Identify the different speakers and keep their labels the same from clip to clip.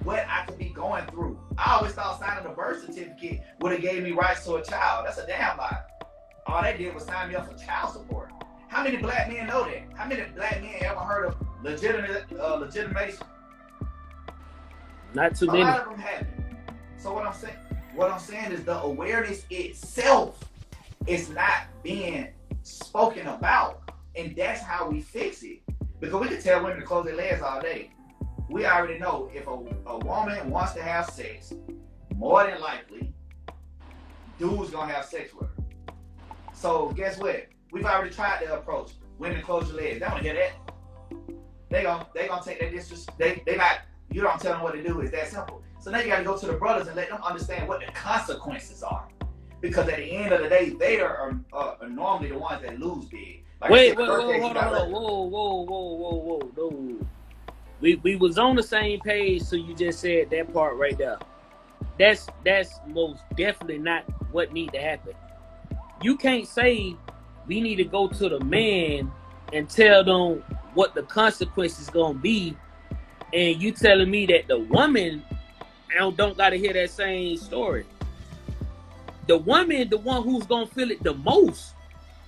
Speaker 1: what I could be going through. I always thought signing a birth certificate would have gave me rights to a child. That's a damn lie. All they did was sign me up for child support. How many black men know that? How many black men ever heard of legitimation?
Speaker 2: Not too
Speaker 1: A
Speaker 2: many.
Speaker 1: lot of them haven't. So what I'm saying is the awareness itself is not being spoken about, and that's how we fix it. Because we can tell women to close their legs all day. We already know if a woman wants to have sex, more than likely, dude's gonna have sex with her. So guess what? We've already tried the approach. Women close your legs. They don't hear that. They gonna take that disrespect. They not. You don't tell them what to do. It's that simple. So now you got to go to the brothers and let them understand what the consequences are. Because at the end of the day, they are normally the ones that lose big. Like
Speaker 2: Wait, hold on. Whoa. No. We was on the same page, so you just said that part right there. That's most definitely not what need to happen. You can't say we need to go to the man and tell them what the consequences gonna be, and you telling me that the woman don't gotta hear that same story. The woman, the one who's gonna feel it the most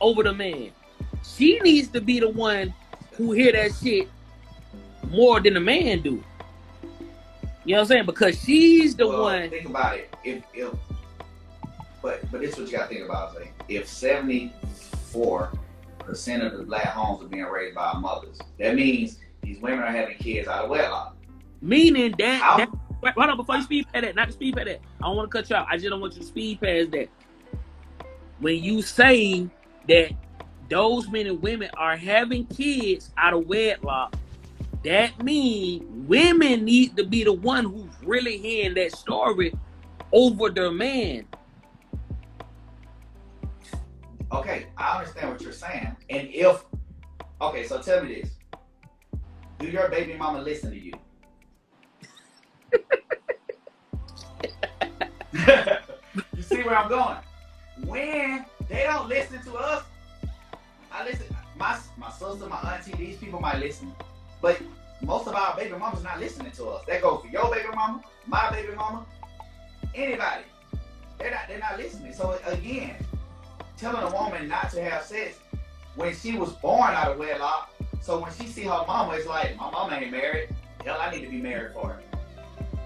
Speaker 2: over the man, she needs to be the one who hear that shit more than the man do. You know what I'm saying? Because she's the one.
Speaker 1: Think about it. But this is what you gotta think about. Like, if 74% of the black homes are being raised by mothers, that means these women are having kids out of wedlock.
Speaker 2: Meaning that hold on, before you speed past that, not to speed past that. I don't want to cut you out. I just don't want you to speed past that. When you say that those men and women are having kids out of wedlock, that means women need to be the one who's really hearing that story over their man.
Speaker 1: Okay, I understand what you're saying. And so tell me this. Do your baby mama listen to you? You see where I'm going? When they don't listen to us, I listen. My sister, my auntie, these people might listen, but most of our baby mamas not listening to us. That goes for your baby mama, my baby mama, anybody. They're not listening. So again, telling a woman not to have sex when she was born out of wedlock. So when she see her mama, it's like, my mama ain't married. Hell, I need to be married for her.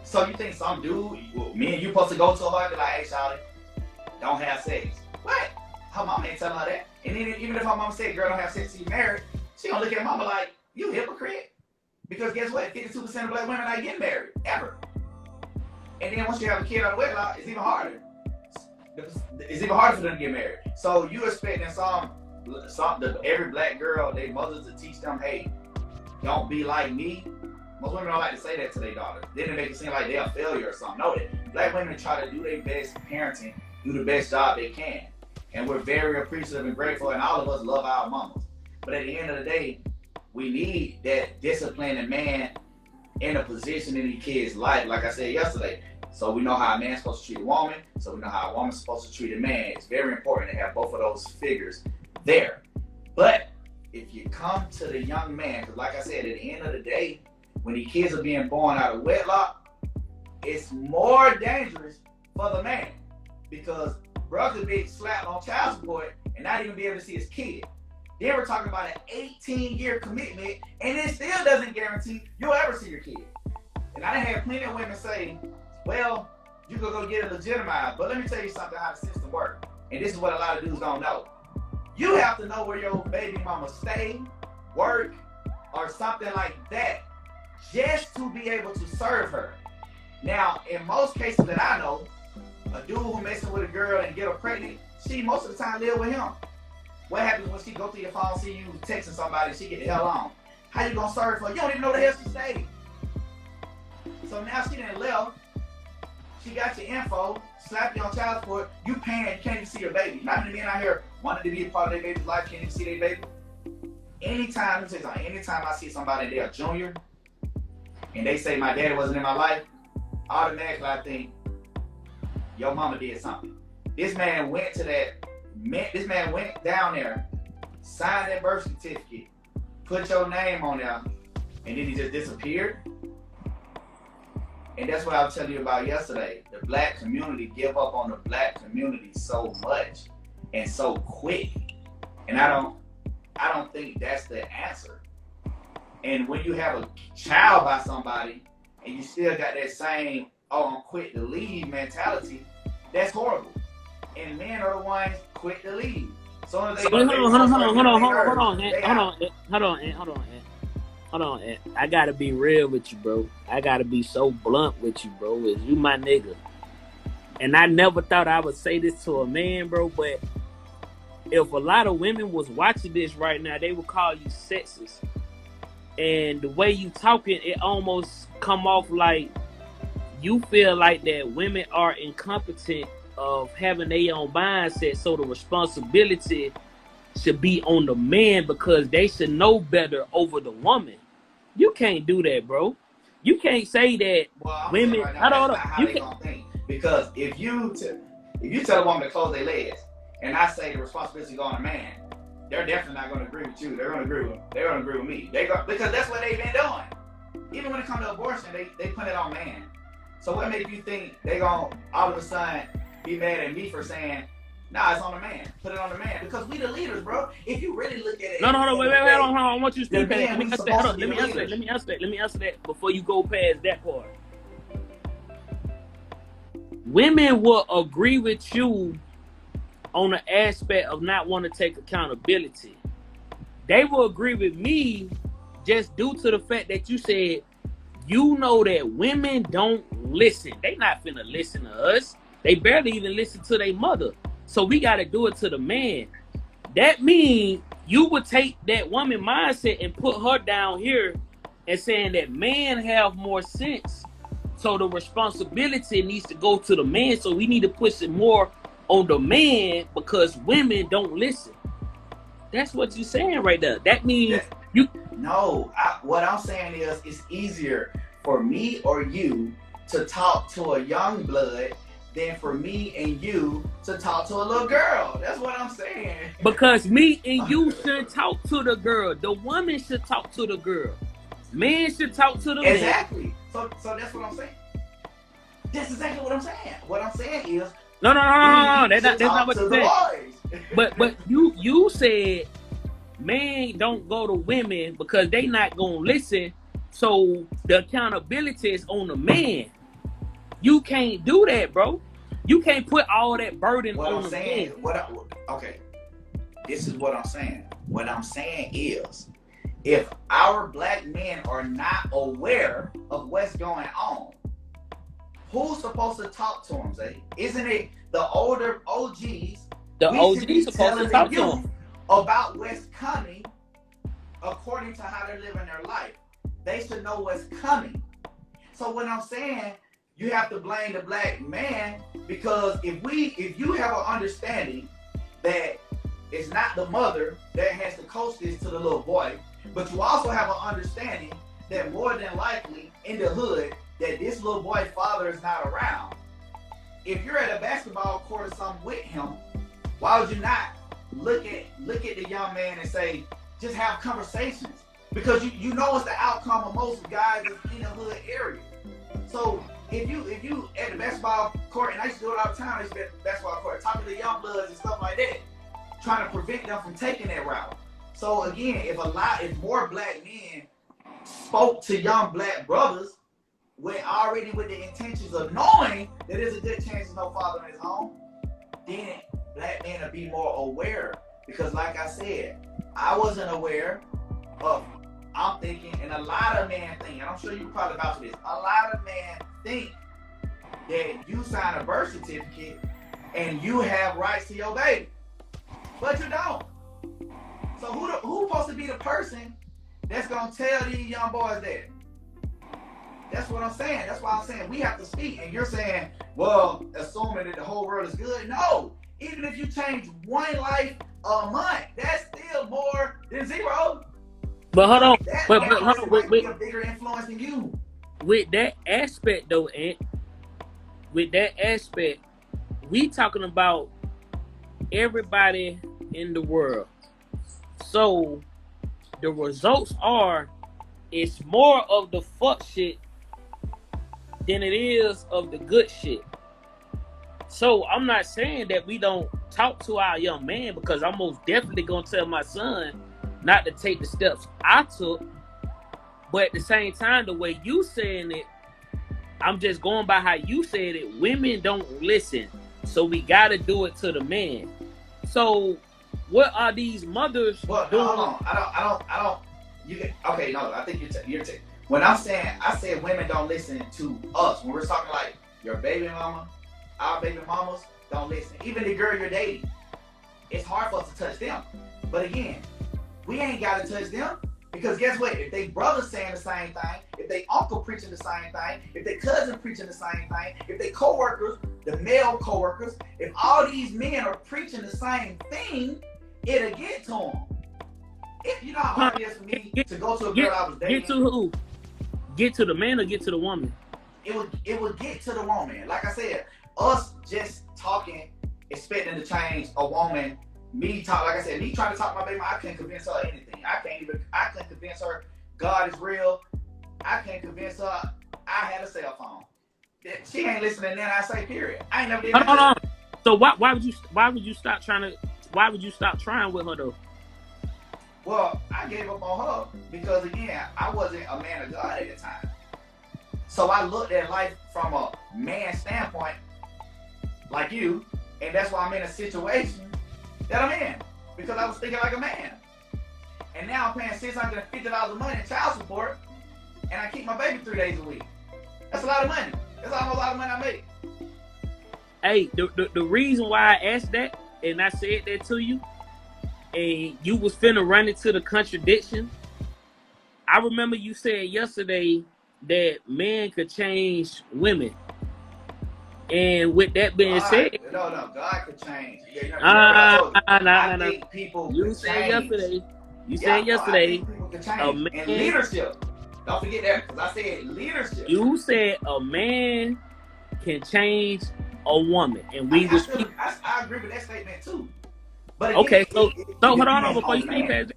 Speaker 1: So you think some dude, me and you supposed to go to her and be like, hey, shawty, don't have sex. What? Her mama ain't telling her that. And even if her mama said, girl, don't have sex till you married, she gonna look at mama like, you hypocrite. Because guess what? 52% of black women ain't getting married, ever. And then once you have a kid out of wedlock, it's even harder. It's even harder for them to get married. So you expecting every black girl, their mothers to teach them, hey, don't be like me. Most women don't like to say that to their daughters. Then they make it seem like they're a failure or something. No, black women try to do their best parenting, do the best job they can. And we're very appreciative and grateful, and all of us love our mamas. But at the end of the day, we need that disciplined man in a position in the kid's life, like I said yesterday. So we know how a man's supposed to treat a woman, so we know how a woman's supposed to treat a man. It's very important to have both of those figures there. But if you come to the young man, because like I said, at the end of the day, when the kids are being born out of wedlock, it's more dangerous for the man, because brother could be slapped on child support and not even be able to see his kid. Then we're talking about an 18-year commitment, and it still doesn't guarantee you'll ever see your kid. And I had plenty of women say, well, you could go get it legitimized, but let me tell you something, how the system works. And this is what a lot of dudes don't know. You have to know where your baby mama stay, work, or something like that, just to be able to serve her. Now, in most cases that I know, a dude who messing with a girl and get her pregnant, she most of the time live with him. What happens when she go through your phone, see you texting somebody, and she get the hell on? How you gonna serve her? You don't even know the hell she stayed. So now she done left. She got your info, slapped you on child support. You paying, you can't even see your baby. Not many men out here wanting to be a part of their baby's life, can't even see their baby. Anytime I see somebody and they're a junior, and they say my daddy wasn't in my life, automatically I think your mama did something. This man went down there, signed that birth certificate, put your name on there, and then he just disappeared. And that's what I was telling you about yesterday. The black community give up on the black community so much and so quick. And I don't think that's the answer. And when you have a child by somebody and you still got that same, oh, I'm quick to leave mentality, that's horrible. And men are the ones quick to leave. So hold
Speaker 2: on. I gotta be real with you, bro. I gotta be so blunt with you, bro. Is you my nigga? And I never thought I would say this to a man, bro. But if a lot of women was watching this right now, they would call you sexist. And the way you talking, it almost come off like you feel like that women are incompetent of having their own mindset, so the responsibility should be on the man because they should know better over the woman. You can't do that, bro. You can't say that women.
Speaker 1: Right now, that's not how they gonna think. Because if you tell a woman to close their legs, and I say the responsibility go on the man, they're definitely not going to agree with you. They're going to agree with me. Because that's what they've been doing. Even when it comes to abortion, they put it on man. So what makes you think they gonna all of a sudden be mad at me for saying, nah, it's on the man. Put it on the man. Because we the leaders, bro. If you really look at it.
Speaker 2: No, wait, hold on. I want you to speak past. Let me answer that before you go past that part. Women will agree with you on the aspect of not wanting to take accountability. They will agree with me just due to the fact that you said, you know that women don't listen. They not finna listen to us. They barely even listen to their mother. So we got to do it to the man. That means you would take that woman mindset and put her down here and saying that men have more sense. So the responsibility needs to go to the man. So we need to push it more on the man because women don't listen. That's what you're saying right there. That means you...
Speaker 1: No, what I'm saying is it's easier for me or you to talk to a young blood than for me and you to talk to a little girl. That's what I'm saying.
Speaker 2: Because me and you shouldn't talk to the girl. The woman should talk to the girl. Men should talk to the man.
Speaker 1: Exactly. So that's what I'm saying. That's exactly what I'm saying. What I'm saying is
Speaker 2: no. That's not what you said. But you said men don't go to women because they not gonna listen. So the accountability is on the man. You can't do that, bro. You can't put all that burden on the man.
Speaker 1: Okay, this is what I'm saying. What I'm saying is, if our black men are not aware of what's going on, who's supposed to talk to them, Zay? Isn't it the older OGs?
Speaker 2: The OGs supposed to talk to them
Speaker 1: about what's coming according to how they're living their life. They should know what's coming. So what I'm saying, you have to blame the black man because if you have an understanding that it's not the mother that has to coach this to the little boy, but you also have an understanding that more than likely in the hood that this little boy's father is not around. If you're at a basketball court or something with him, why would you not look at the young man and say, just have conversations? Because you know it's the outcome of most guys in the hood area. So if you at the basketball court, and I used to do it all the time, I used to be at the basketball court, talking to the young bloods and stuff like that, trying to prevent them from taking that route. So again, if more black men spoke to young black brothers with the intentions of knowing that there's a good chance there's no father in his home, then black men will be more aware. Because like I said, I wasn't aware of, I'm thinking, and a lot of men think, and I'm sure you can probably vouch for this, a lot of men think that you sign a birth certificate and you have rights to your baby. But you don't. So who's supposed to be the person that's gonna tell these young boys that? That's what I'm saying. That's why I'm saying we have to speak. And you're saying, well, assuming that the whole world is good. No. Even if you change one life a month, that's still more than zero.
Speaker 2: But hold on.
Speaker 1: That might be a bigger influence than you.
Speaker 2: With that aspect though, Ant, we talking about everybody in the world. So the results are, it's more of the fuck shit than it is of the good shit. So I'm not saying that we don't talk to our young man, because I'm most definitely gonna tell my son not to take the steps I took. But at the same time, the way you saying it, I'm just going by how you said it. Women don't listen, so we gotta do it to the man. So what are these mothers
Speaker 1: Well,
Speaker 2: doing?
Speaker 1: no, hold on. I don't. Okay, no. I think you're. When I'm saying, I said women don't listen to us. When we're talking like your baby mama, our baby mamas don't listen. Even the girl you're dating, it's hard for us to touch them. But again, we ain't got to touch them, because guess what? If they brother saying the same thing, if they uncle preaching the same thing, if they cousin preaching the same thing, if they coworkers, the male coworkers, if all these men are preaching the same thing, it'll get to them. If you know how hard it is for me to go to a girl I was dating.
Speaker 2: Get to who? Get to the man or get to the woman?
Speaker 1: It would get to the woman. Like I said, us just talking, expecting to change a woman. Me trying to talk to my baby, I can't convince her anything. I couldn't convince her God is real. I can't convince her I had a cell phone. She ain't listening. Then I say, period. I ain't never did that.
Speaker 2: Hold on. So why would you stop trying with her though?
Speaker 1: Well, I gave up on her because again, I wasn't a man of God at the time. So I looked at life from a man standpoint, like you, and that's why I'm in a situation that I'm in, because I was thinking like a man. And now I'm paying $650 a month in child support, and I keep my baby 3 days a week. That's a lot of money. That's almost a lot of money I make.
Speaker 2: Hey, the reason why I asked that, and I said that to you, and you was finna run into the contradiction. I remember you said yesterday that men could change women. And with that being said,
Speaker 1: no, God could change. I think people
Speaker 2: you
Speaker 1: could
Speaker 2: said
Speaker 1: change.
Speaker 2: yesterday. You said yesterday.
Speaker 1: People could change. And leadership. Don't forget that, because I said leadership.
Speaker 2: You said a man can change a woman, and I
Speaker 1: agree with that statement too. But again,
Speaker 2: okay, so hold on before you speed past that.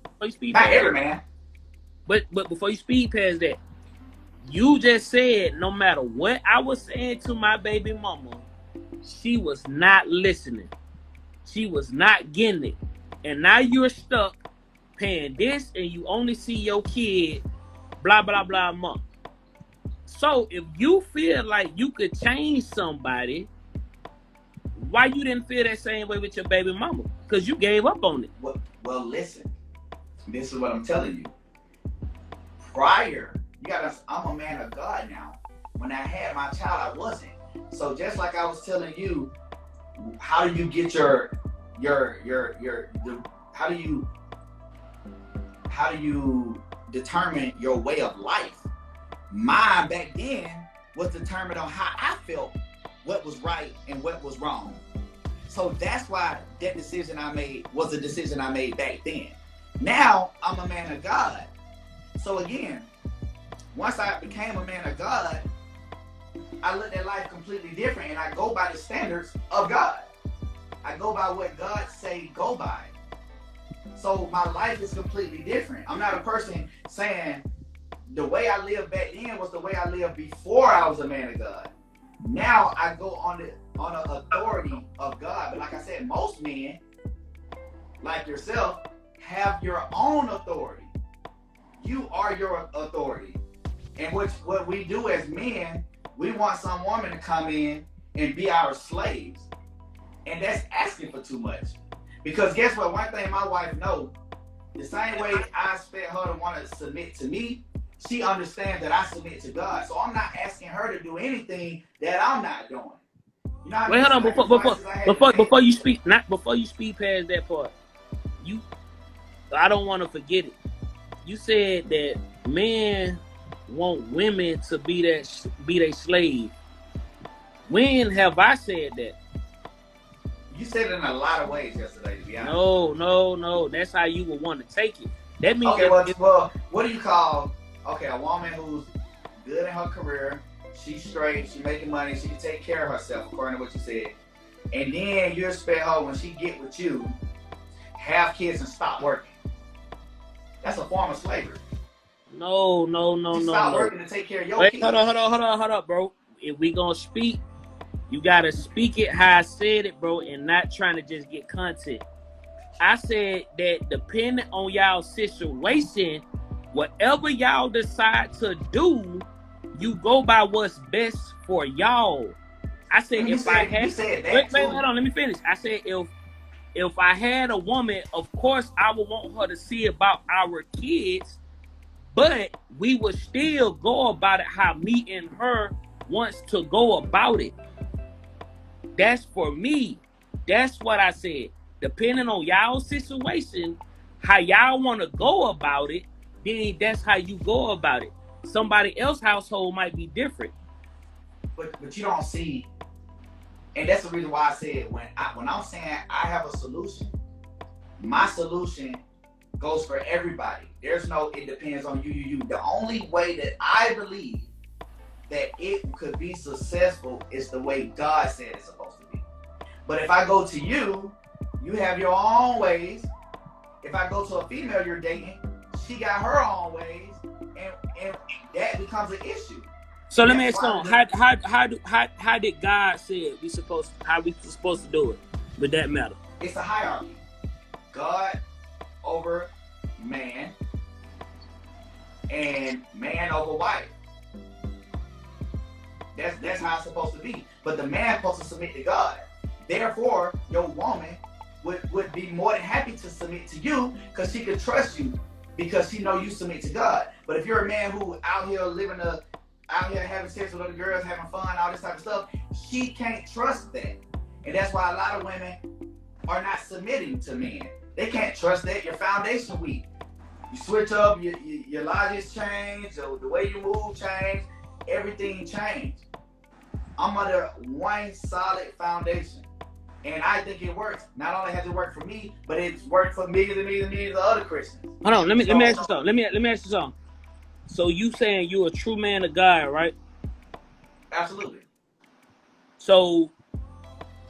Speaker 1: Not every man.
Speaker 2: But before you speed past that, you just said no matter what I was saying to my baby mama, she was not listening. She was not getting it. And now you're stuck paying this, and you only see your kid blah blah blah a month. So if you feel like you could change somebody, why you didn't feel that same way with your baby mama? Because you gave up on it.
Speaker 1: Well, listen. This is what I'm telling you. Prior, I'm a man of God now. When I had my child, I wasn't. So just like I was telling you, how do you get how do you determine your way of life? Mine back then was determined on how I felt, what was right and what was wrong. So that's why that decision I made was a decision I made back then. Now I'm a man of God. So again, once I became a man of God, I looked at life completely different, and I go by the standards of God. I go by what God say go by. So my life is completely different. I'm not a person saying the way I lived back then was the way I lived before I was a man of God. Now I go on the authority of God. But like I said, most men, like yourself, have your own authority. You are your authority. And what we do as men, we want some woman to come in and be our slaves. And that's asking for too much. Because guess what? One thing my wife knows, the same way I expect her to want to submit to me, she understands that I submit to God. So I'm not asking her to do anything that I'm not doing. You know what
Speaker 2: Wait, hold on, before you speak past that part. I don't want to forget it. You said that men want women to be their slave. When have I said that?
Speaker 1: You said it in a lot of ways yesterday, to be honest.
Speaker 2: No. That's how you would want to take it. That means
Speaker 1: okay. Well, what do you call a woman who's good in her career? She's straight. She's making money. She can take care of herself, according to what you said. And then you expect her, when she get with you, have kids and stop working. That's a form of slavery.
Speaker 2: No.
Speaker 1: Stop working to take care of your kids.
Speaker 2: Hold on, bro. if we gonna speak, you gotta speak it how I said it, bro, and not trying to just get content. I said that depending on y'all situation, whatever y'all decide to do, you go by what's best for y'all. I said
Speaker 1: You said that
Speaker 2: wait, hold on, let me finish. I said if I had a woman, of course I would want her to see about our kids, but we would still go about it how me and her wants to go about it. That's for me. That's what I said. Depending on y'all situation, how y'all want to go about it, then that's how you go about it. Somebody else's household might be different.
Speaker 1: But you don't see, and that's the reason why I said when I'm saying I have a solution, my solution goes for everybody. There's no, it depends on you. The only way that I believe that it could be successful is the way God said it's supposed to be. But if I go to you, you have your own ways. If I go to a female you're dating, she got her own ways, and that becomes an issue.
Speaker 2: So let me ask you, how did God say we supposed to do it with that matter?
Speaker 1: It's a hierarchy. God over man, and man over wife. That's how it's supposed to be. But the man supposed to submit to God. Therefore, your woman would be more than happy to submit to you because she could trust you because she know you submit to God. But if you're a man who out here out here having sex with other girls, having fun, all this type of stuff, she can't trust that. And that's why a lot of women are not submitting to men. They can't trust that. Your foundation weak. You switch up, your logics change, the way you move change, everything changed. I'm under one solid foundation. And I think it works. Not only has it worked for me, but it's worked for millions and millions and millions of other Christians.
Speaker 2: Hold on, let me ask you something. Let me ask you something. So you saying you're a true man of God, right?
Speaker 1: Absolutely. So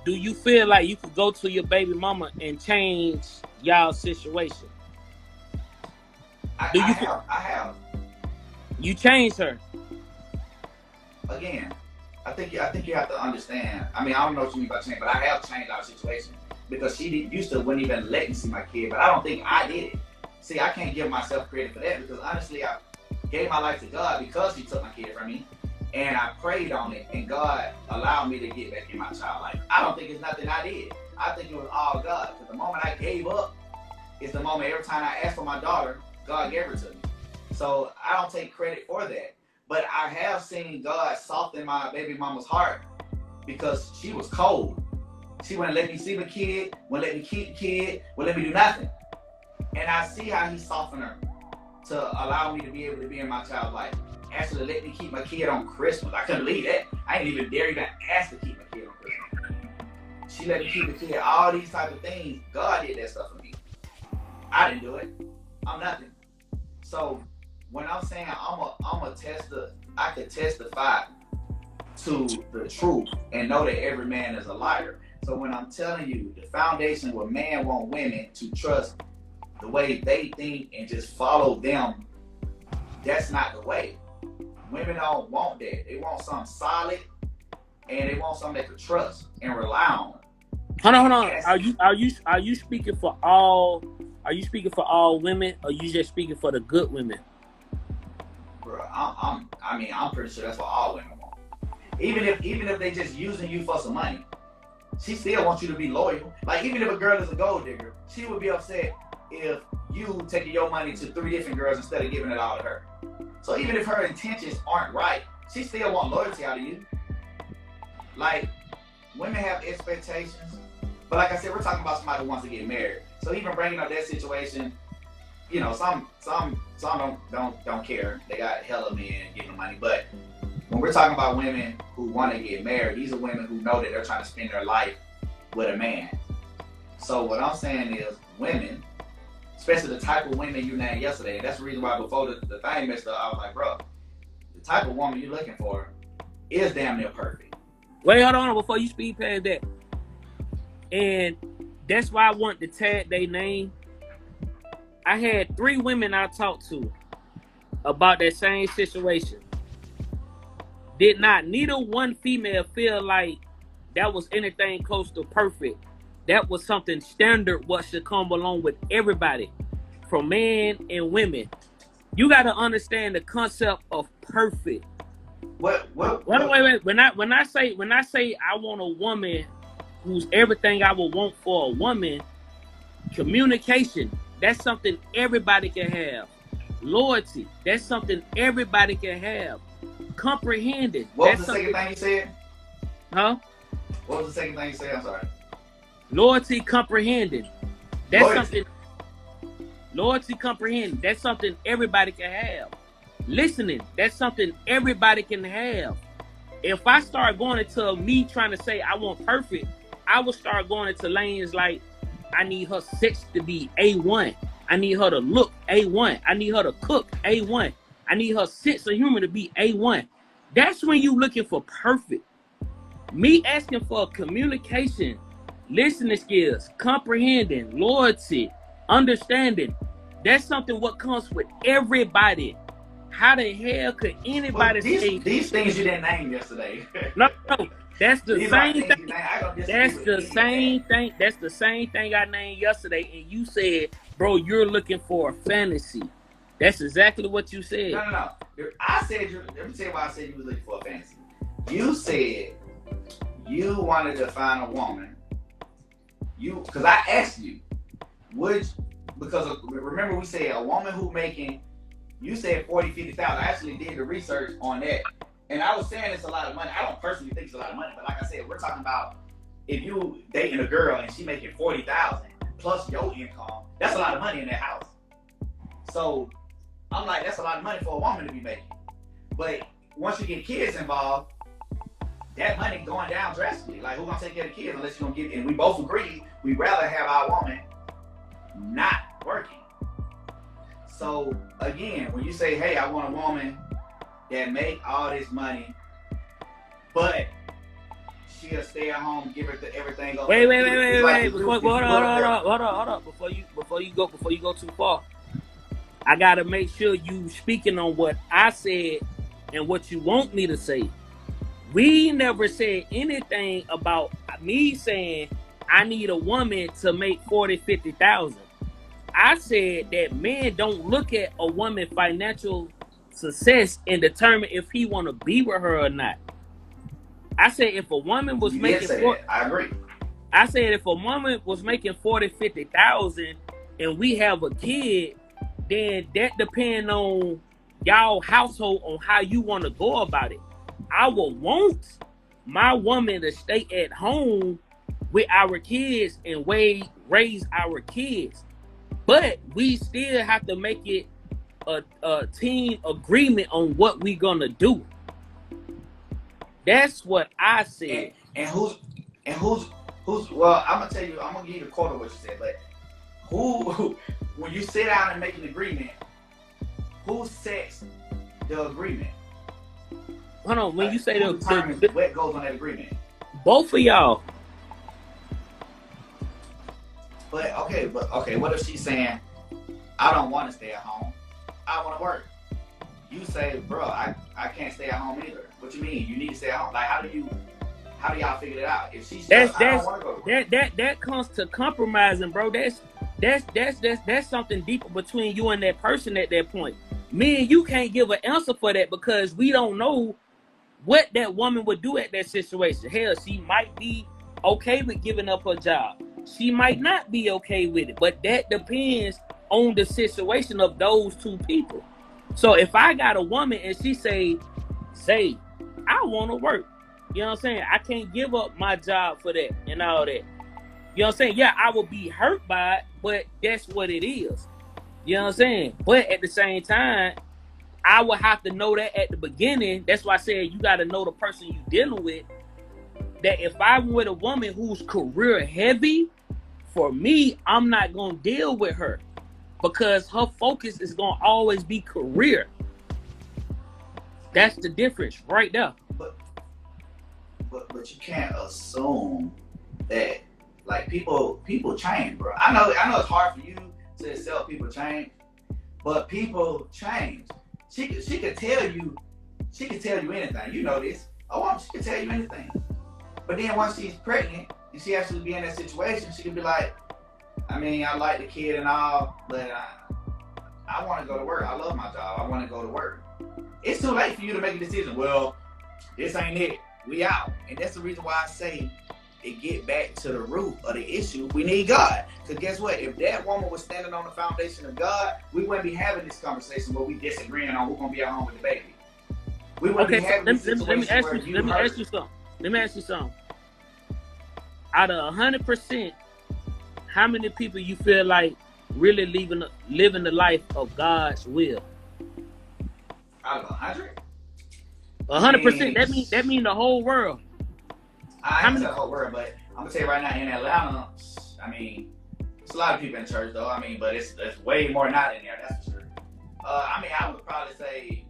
Speaker 2: do you feel like you could go to your baby mama and change y'all situation?
Speaker 1: I have.
Speaker 2: You changed her.
Speaker 1: Again, I think you have to understand. I mean, I don't know what you mean by change, but I have changed our situation because she used to wouldn't even let me see my kid, but I don't think I did it. See, I can't give myself credit for that because honestly, I gave my life to God because He took my kid from me, and I prayed on it, and God allowed me to get back in my child life. I don't think it's nothing I did. I think it was all God. Because the moment I gave up is the moment every time I asked for my daughter, God gave her to me. So I don't take credit for that. But I have seen God soften my baby mama's heart because she was cold. She wouldn't let me see the kid, wouldn't let me keep the kid, wouldn't let me do nothing. And I see how He softened her to allow me to be able to be in my child's life. Actually, let me keep my kid on Christmas. I couldn't believe that. I didn't even dare even ask to keep my kid on Christmas. She let me keep the kid. All these type of things. God did that stuff for me. I didn't do it. I'm nothing. So when I'm saying I could testify to the truth and know that every man is a liar. So when I'm telling you the foundation where men want women to trust the way they think and just follow them, that's not the way. Women don't want that. They want something solid and they want something they could trust and rely on.
Speaker 2: Hold on. Are you speaking for all? Are you speaking for all women, or you just speaking for the good women?
Speaker 1: Bro, I'm pretty sure that's what all women want. Even if they just using you for some money, she still wants you to be loyal. Like even if a girl is a gold digger, she would be upset if you taking your money to 3 different girls instead of giving it all to her. So even if her intentions aren't right, she still want loyalty out of you. Like women have expectations, but like I said, we're talking about somebody who wants to get married. So even bringing up that situation, you know, some don't care. They got hella men giving them money. But when we're talking about women who want to get married, these are women who know that they're trying to spend their life with a man. So what I'm saying is women, especially the type of women you named yesterday, and that's the reason why before the thing messed up, I was like, bro, the type of woman you're looking for is damn near perfect.
Speaker 2: Wait, hold on before you speed past that. And that's why I want to tag their name. I had 3 women I talked to about that same situation. did not neither one female feel like that was anything close to perfect. That was something standard what should come along with everybody, from men and women. You got to understand the concept of perfect.
Speaker 1: Wait.
Speaker 2: When I say I want a woman who's everything I would want for a woman, communication, that's something everybody can have. Loyalty, that's something everybody can have. Comprehending.
Speaker 1: What was the second thing you said?
Speaker 2: Huh?
Speaker 1: What was the second thing you said? I'm sorry.
Speaker 2: Loyalty, comprehending. That's something. Loyalty, comprehending. That's something everybody can have. Listening. That's something everybody can have. If I start going into me trying to say I want perfect, I will start going into lanes like I need her sex to be A1. I need her to look A1. I need her to cook A1. I need her sense of humor to be A1. That's when you looking for perfect. Me asking for communication, listening skills, comprehending, loyalty, understanding. That's something what comes with everybody. How the hell could anybody say
Speaker 1: these things you didn't name yesterday?
Speaker 2: No, that's the same thing.
Speaker 1: That's
Speaker 2: the same thing. That's the same thing I named yesterday, and you said, "Bro, you're looking for a fantasy." That's exactly what you said.
Speaker 1: No. I said let me tell you why I said you were looking for a fantasy. You said you wanted to find a woman. Because I asked you, because remember we said a woman who making. You said 40, 50,000. I actually did the research on that. And I was saying it's a lot of money. I don't personally think it's a lot of money, but like I said, we're talking about if you dating a girl and she making 40,000 plus your income, that's a lot of money in that house. So I'm like, that's a lot of money for a woman to be making. But once you get kids involved, that money going down drastically. Like, who's gonna take care of the kids unless you're gonna get, and we both agree, we'd rather have our woman not working. So again, when you say, hey, I want a woman that make all this money, but she'll stay at home, give her everything.
Speaker 2: Wait. Hold on. Before you go too far, I gotta make sure you speaking on what I said and what you want me to say. We never said anything about me saying I need a woman to make 40, 50,000. I said that men don't look at a woman's financial success and determine if he want to be with her or not. I said if a woman was making,
Speaker 1: I agree.
Speaker 2: I said if a woman was making 40, 50,000 and we have a kid, then that depends on y'all household on how you want to go about it. I would want my woman to stay at home with our kids and raise our kids. But we still have to make it a team agreement on what we're gonna do. That's what I said.
Speaker 1: And who's well, I'm gonna tell you, I'm gonna give you the quote of what you said, but who when you sit down and make an agreement, who sets the agreement?
Speaker 2: Hold on, when you say
Speaker 1: what goes on that agreement?
Speaker 2: Both of y'all.
Speaker 1: But okay, what if she's saying, I don't want to stay at home, I want to work? You say, bro, I can't stay at home either. What you mean? You need to stay at home? Like, how do y'all figure it out? If she says, I don't want to go to work.
Speaker 2: That comes to compromising, bro. That's something deeper between you and that person at that point. Me and you can't give an answer for that because we don't know what that woman would do at that situation. Hell, she might be okay with giving up her job. She might not be okay with it, but that depends on the situation of those two people. So if I got a woman and she say, I want to work, you know what I'm saying? I can't give up my job for that and all that. You know what I'm saying? Yeah, I will be hurt by it, but that's what it is. You know what I'm saying? But at the same time, I would have to know that at the beginning. That's why I said you got to know the person you're dealing with. That if I'm with a woman who's career heavy, for me, I'm not going to deal with her because her focus is going to always be career. That's the difference right there.
Speaker 1: But you can't assume that, like, people change, bro. I know it's hard for you to accept people change, but people change. She could tell you she can tell you anything. You know this. A woman, she can tell you anything. But then once she's pregnant and she actually be in that situation, she can be like, I mean, I like the kid and all, but I want to go to work. I love my job. I want to go to work. It's too late for you to make a decision. Well, this ain't it. We out. And that's the reason why I say it get back to the root of the issue. We need God. Because guess what? If that woman was standing on the foundation of God, we wouldn't be having this conversation where we disagreeing on who's going to be at home with the baby. We wouldn't be having this situation
Speaker 2: let me ask you something. Let me ask you something. Out of 100%, how many people you feel like really living the life of God's will?
Speaker 1: Out of 100?
Speaker 2: 100%. That mean the whole world.
Speaker 1: I ain't the whole world, but I'm gonna tell you right now, in Atlanta, I mean, it's a lot of people in church though. I mean, but it's way more not in there. That's for sure. I mean, I would probably say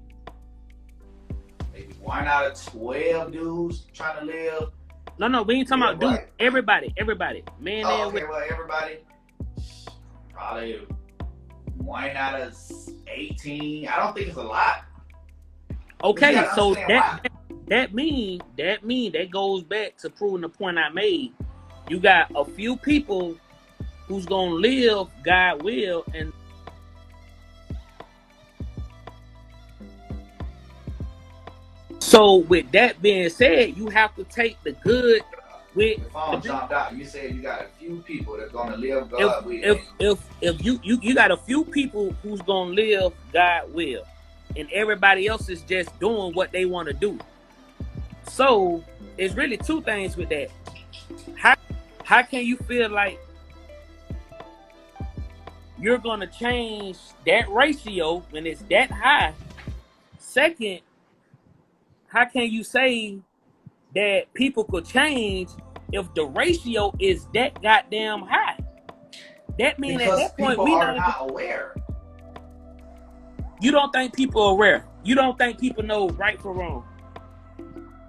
Speaker 1: maybe 1 out of 12 dudes trying to live.
Speaker 2: No, we ain't talking about dudes. Everybody, man.
Speaker 1: Okay, well, everybody, probably 1 out of 18. I don't think it's a lot.
Speaker 2: Okay, so that goes back to proving the point I made. You got a few people who's gonna live God will, and so with that being said, you have to take the good with
Speaker 1: the phone jumped out. You said you got a few people that's gonna live God will.
Speaker 2: If you got a few people who's gonna live God will, and everybody else is just doing what they want to do. So it's really two things with that. How can you feel like you're gonna change that ratio when it's that high? Second, how can you say that people could change if the ratio is that goddamn high? That means
Speaker 1: because
Speaker 2: at that point
Speaker 1: people are not aware.
Speaker 2: You don't think people are aware? You don't think people know right from wrong?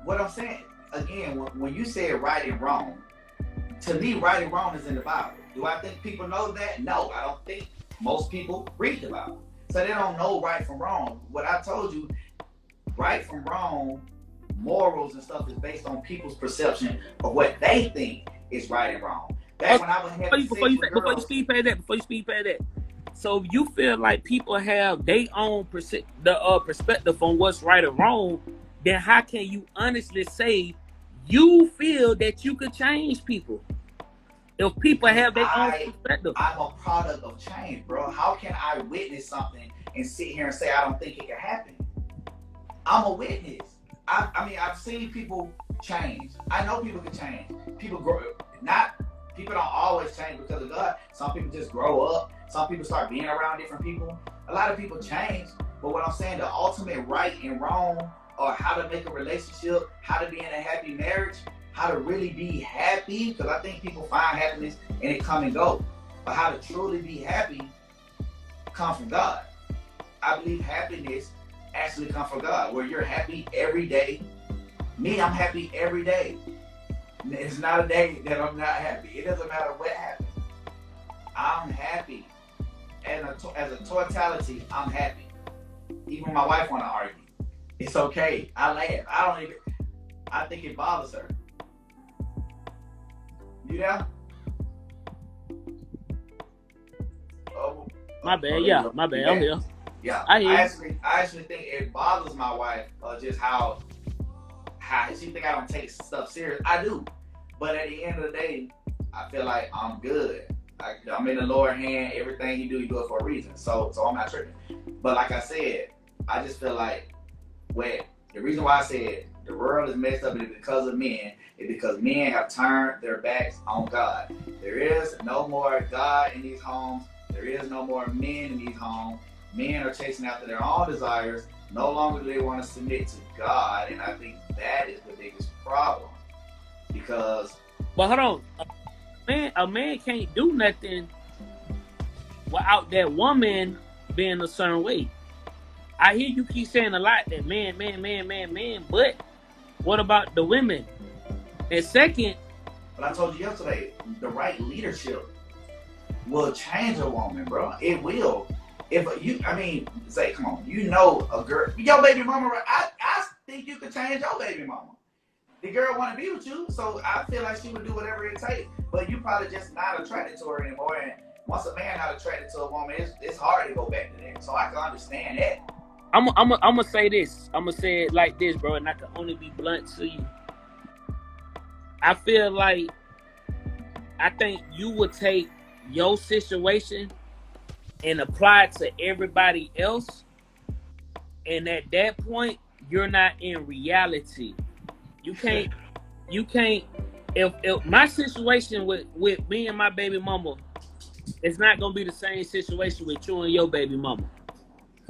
Speaker 1: What I'm saying, again, when you say right and wrong, to me, right and wrong is in the Bible. Do I think people know that? No, I don't think most people read the Bible. So they don't know right from wrong. What I told you, right from wrong, morals and stuff is based on people's perception of what they think is right and wrong. That's when I would have
Speaker 2: before you speed past that. So you feel like people have their own perspective on what's right or wrong, then how can you honestly say you feel that you could change people? If people have their own perspective.
Speaker 1: I'm a product of change, bro. How can I witness something and sit here and say I don't think it can happen? I'm a witness. I mean, I've seen people change. I know people can change. People grow. People don't always change because of God. Some people just grow up. Some people start being around different people. A lot of people change. But what I'm saying, the ultimate right and wrong, or how to make a relationship, how to be in a happy marriage, how to really be happy, because I think people find happiness and it come and go. But how to truly be happy comes from God. I believe happiness actually comes from God, where you're happy every day. Me, I'm happy every day. It's not a day that I'm not happy. It doesn't matter what happens. I'm happy. As a totality, I'm happy. Even my wife want to argue. It's okay. I laugh. I think it bothers her. You know? Oh,
Speaker 2: my bad. Yeah, my bad. I'm here.
Speaker 1: Yeah, I actually think it bothers my wife just how she think I don't take stuff serious. I do, but at the end of the day, I feel like I'm good. I'm in the Lord's hand. Everything you do it for a reason. So I'm not tripping. But like I said, I just feel like the reason why I said the world is messed up is because of men. It's because men have turned their backs on God. There is no more God in these homes. There is no more men in these homes. Men are chasing after their own desires. No longer do they want to submit to God. And I think that is the biggest problem. Because...
Speaker 2: But hold on. A man can't do nothing without that woman being a certain way. I hear you keep saying a lot that man. But what about the women? And second...
Speaker 1: But I told you yesterday, the right leadership will change a woman, bro. It will. If you, I mean, say, come on, you know a girl, your baby mama, I think you could change your baby mama. The girl want to be with you, so I feel like she would do whatever it takes. But you probably just not attracted to her anymore. And once a man not attracted to a woman, it's hard to go back to that. So I can understand that.
Speaker 2: I'm gonna say this. I'm gonna say it like this, bro, and I can only be blunt to you. I feel like I think you would take your situation and apply it to everybody else, and at that point, you're not in reality. You can't. If my situation with me and my baby mama, it's not gonna be the same situation with you and your baby mama.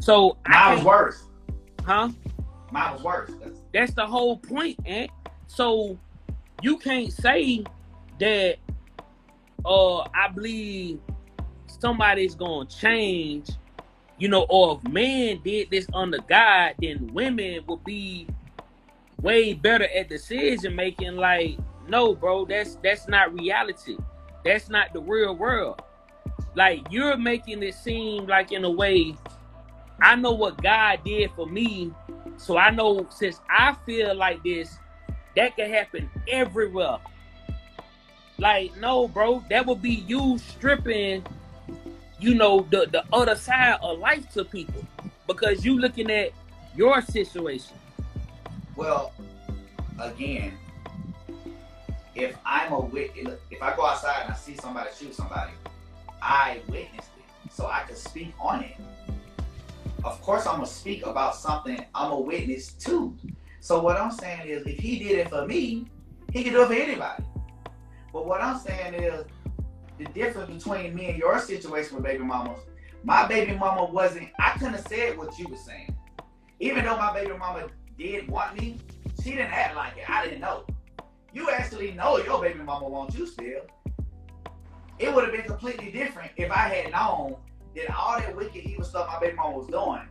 Speaker 2: So
Speaker 1: mine was worse.
Speaker 2: Huh?
Speaker 1: Mine was worse.
Speaker 2: That's the whole point, Aunt. So you can't say that I believe somebody's gonna change, or if men did this under God, then women would be way better at decision making. Like, no, bro, that's not reality. That's not the real world. Like, you're making it seem like, in a way, I know what God did for me, so I know since I feel like this, that can happen everywhere. Like, no, bro, that would be you stripping, the other side of life to people because you looking at your situation.
Speaker 1: Well, again, if I go outside and I see somebody shoot somebody, I witnessed it, so I can speak on it. Of course, I'm gonna speak about something I'm a witness to. So what I'm saying is, if he did it for me, he can do it for anybody. But what I'm saying is, the difference between me and your situation with baby mamas, my baby mama I couldn't have said what you were saying. Even though my baby mama did want me, she didn't act like it. I didn't know. You actually know your baby mama wants you still. It would have been completely different if I had known that all that wicked, evil stuff my baby mama was doing,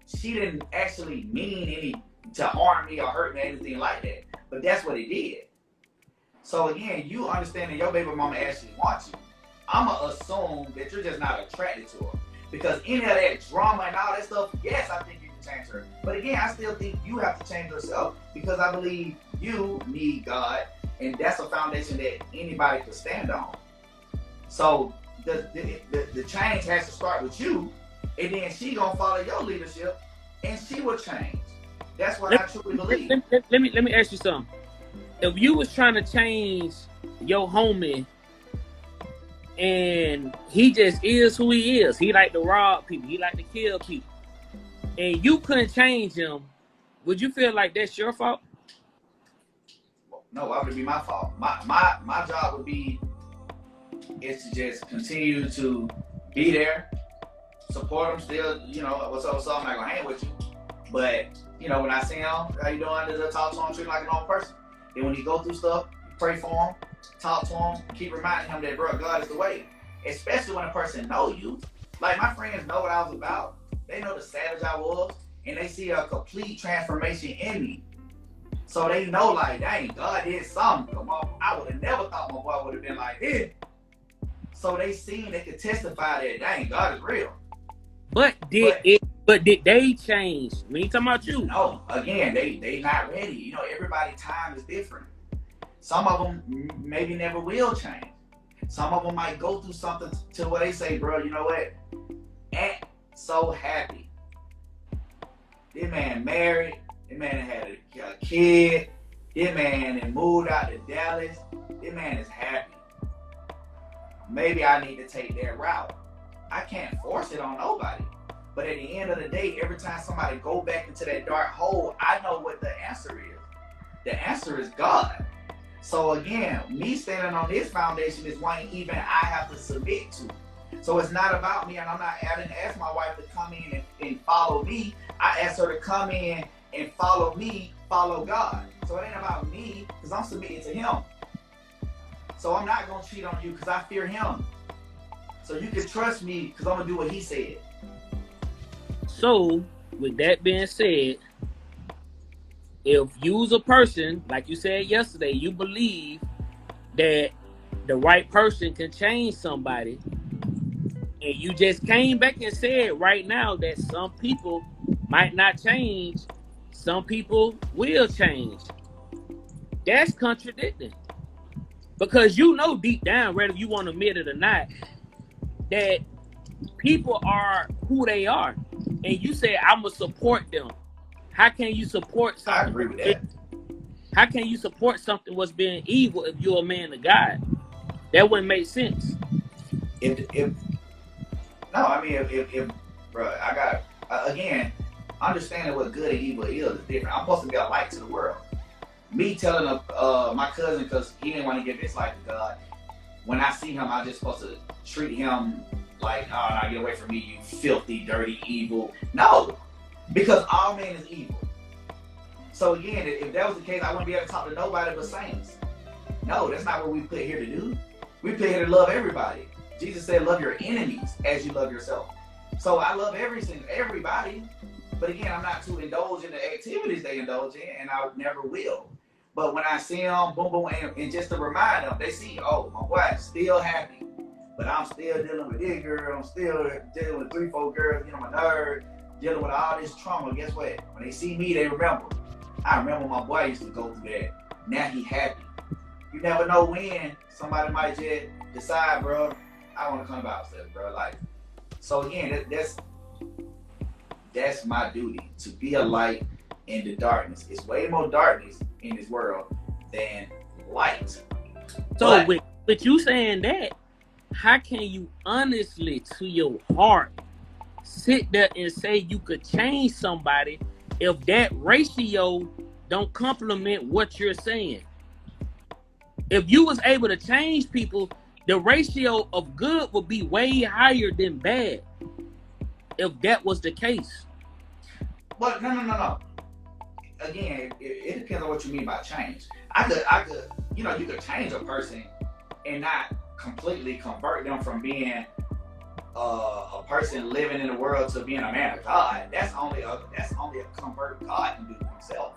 Speaker 1: she didn't actually mean any to harm me or hurt me or anything like that. But that's what it did. So again, you understand that your baby mama actually wants you. I'ma assume that you're just not attracted to her. Because any of that drama and all that stuff, yes, I think you can change her. But again, I still think you have to change yourself because I believe you need God, and that's a foundation that anybody can stand on. So the change has to start with you, and then she gonna follow your leadership, and she will change. That's what I truly believe.
Speaker 2: Let me ask you something. If you was trying to change your homie, and he just is who he is, he like to rob people, he like to kill people, and you couldn't change him, would you feel like that's your fault?
Speaker 1: No, that would be my fault. My job would be is to just continue to be there, support him still, what's up, I'm not gonna hang with you. But, when I see him, how you doing, just talk to him, treat him like a normal person. Then when he go through stuff, pray for him, talk to him, keep reminding him that, bro, God is the way. Especially when a person know you. Like, my friends know what I was about. They know the savage I was, and they see a complete transformation in me. So they know, like, dang, God did something. Come on, I would have never thought my boy would have been like this. So they could testify that, dang, God is real.
Speaker 2: But did they change? We ain't talking about you.
Speaker 1: No, again, they not ready. Everybody's time is different. Some of them maybe never will change. Some of them might go through something to where they say, bro, you know what? Ain't so happy. This man married. This man had a kid. This man had moved out to Dallas. This man is happy. Maybe I need to take that route. I can't force it on nobody. But at the end of the day, every time somebody go back into that dark hole, I know what the answer is. The answer is God. So again, me standing on this foundation is one even I have to submit to. So it's not about me, and I didn't ask my wife to come in and follow me. I asked her to come in and follow me, follow God. So it ain't about me, because I'm submitting to him. So I'm not going to cheat on you because I fear him. So you can trust me because I'm going to do what he said.
Speaker 2: So, with that being said, if you's a person, like you said yesterday, you believe that the right person can change somebody, and you just came back and said right now that some people might not change, some people will change. That's contradicting. Because you know deep down, whether you want to admit it or not, that people are who they are. And you say, I'm going to support them. How can you support something?
Speaker 1: I agree with that.
Speaker 2: How can you support something was being evil if you're a man of God? That wouldn't make sense.
Speaker 1: Bro, I got, again, understanding what good and evil is different. I'm supposed to be a light to the world. Me telling my cousin, because he didn't want to give his life to God, when I see him, I'm just supposed to treat him like, oh, no, get away from me, you filthy, dirty, evil. No, because all men is evil. So again, if that was the case, I wouldn't be able to talk to nobody but saints. No, that's not what we put here to do. We put here to love everybody. Jesus said, love your enemies as you love yourself. So I love everybody. But again, I'm not to indulge in the activities they indulge in, and I never will. But when I see them, boom, boom, and just to remind them, they see, oh, my wife's still happy. But I'm still dealing with this girl. I'm still dealing with 3-4 girls, my nerd, dealing with all this trauma. Guess what? When they see me, they remember. I remember my boy used to go through that. Now he happy. You never know when somebody might just decide, bro, I want to come about stuff, bro. Like, so again, that's my duty, to be a light in the darkness. It's way more darkness in this world than light.
Speaker 2: So with you saying that, how can you honestly to your heart sit there and say you could change somebody if that ratio don't complement what you're saying? If you was able to change people, the ratio of good would be way higher than bad. If that was the case.
Speaker 1: But no. Again, it depends on what you mean by change. I could, you could change a person and not completely convert them from being a person living in the world to being a man of God. That's only a convert God can do himself.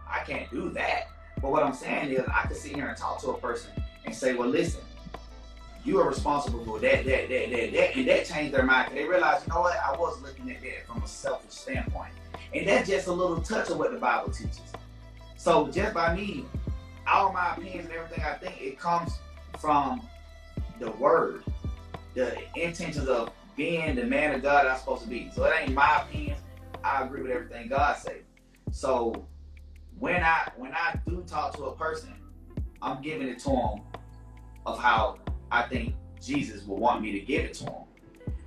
Speaker 1: I can't do that. But what I'm saying is, I could sit here and talk to a person and say, well, listen, you are responsible for that, and that changed their mind, because they realized, you know what, I was looking at that from a selfish standpoint. And that's just a little touch of what the Bible teaches. So just by me, all my opinions and everything I think, it comes from the word, the intentions of being the man of God I'm supposed to be. So it ain't my opinions. I agree with everything God says. So when I do talk to a person, I'm giving it to them of how I think Jesus will want me to give it to them.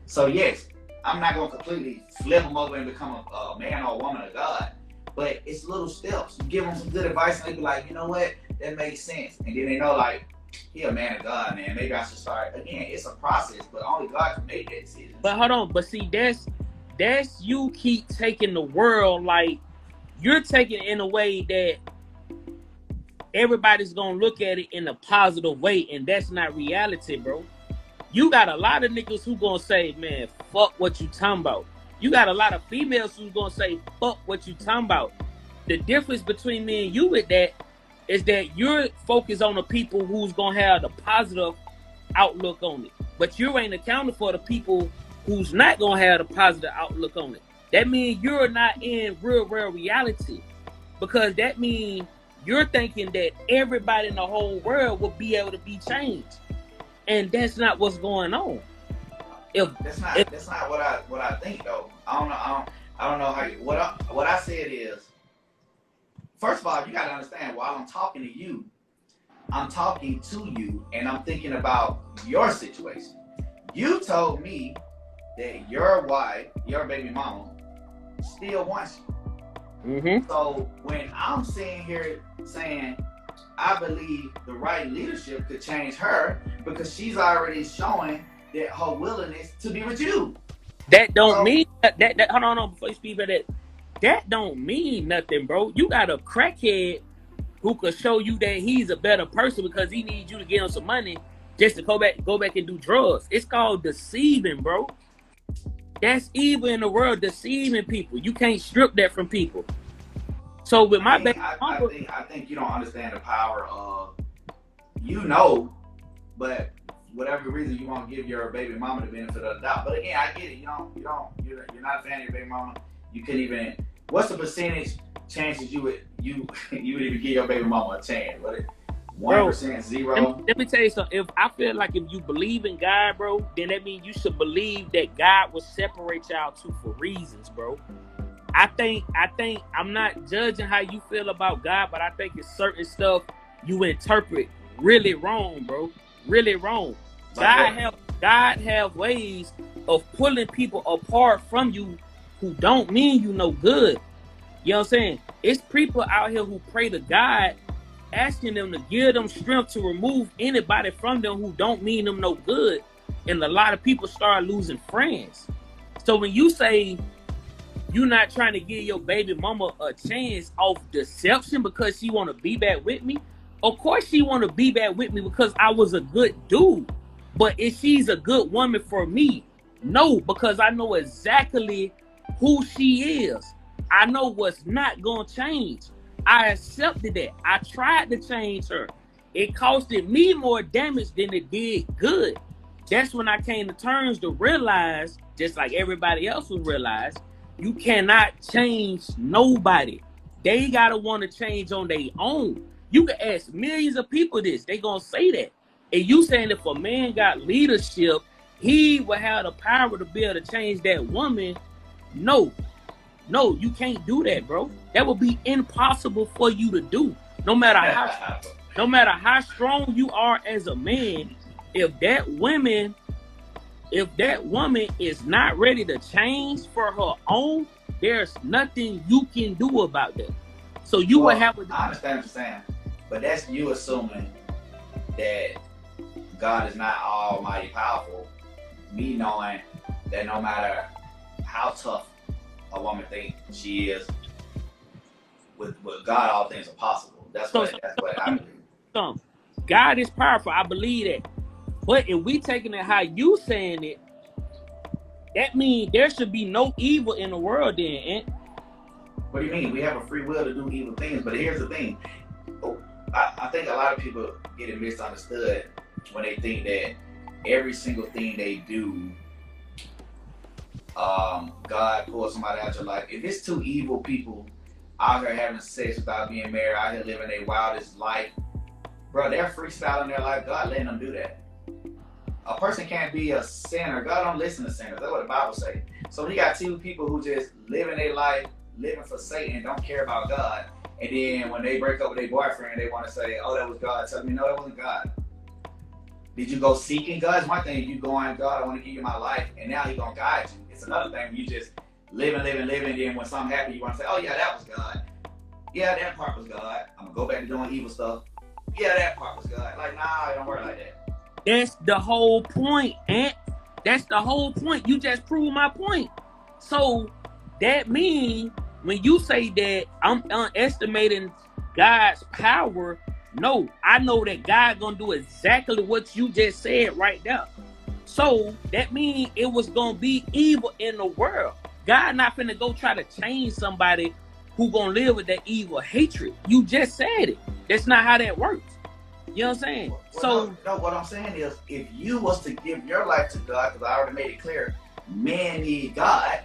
Speaker 1: So yes, I'm not going to completely flip them over and become a man or a woman of God, but it's little steps. You give them some good advice and they be like, you know what, that makes sense. And then they know, like, he a man of God, man. Maybe I should start. Again, it's a process, but only God can make that decision.
Speaker 2: But hold on, but see, that's you keep taking the world, like, you're taking it in a way that everybody's gonna look at it in a positive way, and that's not reality, bro. You got a lot of niggas who gonna say, man, fuck what you talking about. You got a lot of females who's gonna say, fuck what you talking about. The difference between me and you with that is that you're focused on the people who's gonna have the positive outlook on it, but you ain't accounting for the people who's not gonna have the positive outlook on it. That means you're not in real reality, because that means you're thinking that everybody in the whole world will be able to be changed, and that's not what's going on.
Speaker 1: That's not what I think though. I don't know how. What I said is, first of all, you gotta understand, while I'm talking to you, I'm talking to you, and I'm thinking about your situation. You told me that your wife, your baby mama, still wants you.
Speaker 2: Mm-hmm.
Speaker 1: So when I'm sitting here saying, I believe the right leadership could change her, because she's already showing that her willingness to be with you.
Speaker 2: That don't mean that hold on before you speak about that. That don't mean nothing, bro. You got a crackhead who could show you that he's a better person because he needs you to get him some money just to go back and do drugs. It's called deceiving, bro. That's evil in the world, deceiving people. You can't strip that from people. So with my
Speaker 1: I think you don't understand the power of, but whatever reason you want to give your baby mama the benefit of the doubt. But again, I get it. You're not a fan of your baby mama. You couldn't even. What's the percentage chances you would even give your baby mama a chance? What it 1%, 0?
Speaker 2: Let me tell you something. If I feel like if you believe in God, bro, then that means you should believe that God will separate y'all two for reasons, bro. I think I'm not judging how you feel about God, but I think it's certain stuff you interpret really wrong, bro. Really wrong. God have ways of pulling people apart from you who don't mean you no good. You know what I'm saying? It's people out here who pray to God, asking them to give them strength to remove anybody from them who don't mean them no good. And a lot of people start losing friends. So when you say you're not trying to give your baby mama a chance off deception because she want to be back with me, of course she want to be back with me because I was a good dude. But if she's a good woman for me, no, because I know exactly who she is. I know what's not going to change. I accepted that. I tried to change her. It costed me more damage than it did good. That's when I came to terms to realize, just like everybody else will realize, you cannot change nobody. They got to want to change on their own. You can ask millions of people this. They going to say that. And you saying if a man got leadership, he will have the power to be able to change that woman. No, you can't do that, bro. That would be impossible for you to do. No matter how strong you are as a man, if that woman is not ready to change for her own, there's nothing you can do about that. So you would have
Speaker 1: I understand what you're saying, but that's you assuming that God is not almighty powerful. Me knowing that no matter how tough a woman thinks she is, with God all things are possible. That's what I believe.
Speaker 2: God is powerful. I believe that. But if we taking it how you saying it, that means there should be no evil in the world then, Aunt.
Speaker 1: What do you mean? We have a free will to do evil things, but here's the thing. I think a lot of people get it misunderstood when they think that every single thing they do, God pulls somebody out your life. If it's two evil people out here having sex without being married, out here living their wildest life, bro, they're freestyling their life. God letting them do that. A person can't be a sinner. God don't listen to sinners. That's what the Bible says. So we got two people who just living their life, living for Satan, don't care about God. And then when they break up with their boyfriend, they want to say, oh, that was God. Tell me, no, that wasn't God. Did you go seeking God? It's one thing you going, God, I want to give you my life, and now He's going to guide you. It's another thing you just living, and then when something happens, you want to say, oh, yeah, that was God. Yeah, that part was God. I'm going to go back to doing evil stuff. Yeah, that part was God. Like, nah, it don't work like that.
Speaker 2: That's the whole point, Aunt. That's the whole point. You just proved my point. So that means when you say that I'm underestimating God's power, no, I know that God gonna do exactly what you just said right now. So that means it was gonna be evil in the world. God not finna go try to change somebody who gonna live with that evil hatred. You just said it. That's not how that works. You know what I'm saying?
Speaker 1: No, what I'm saying is, if you was to give your life to God, because I already made it clear, men need God,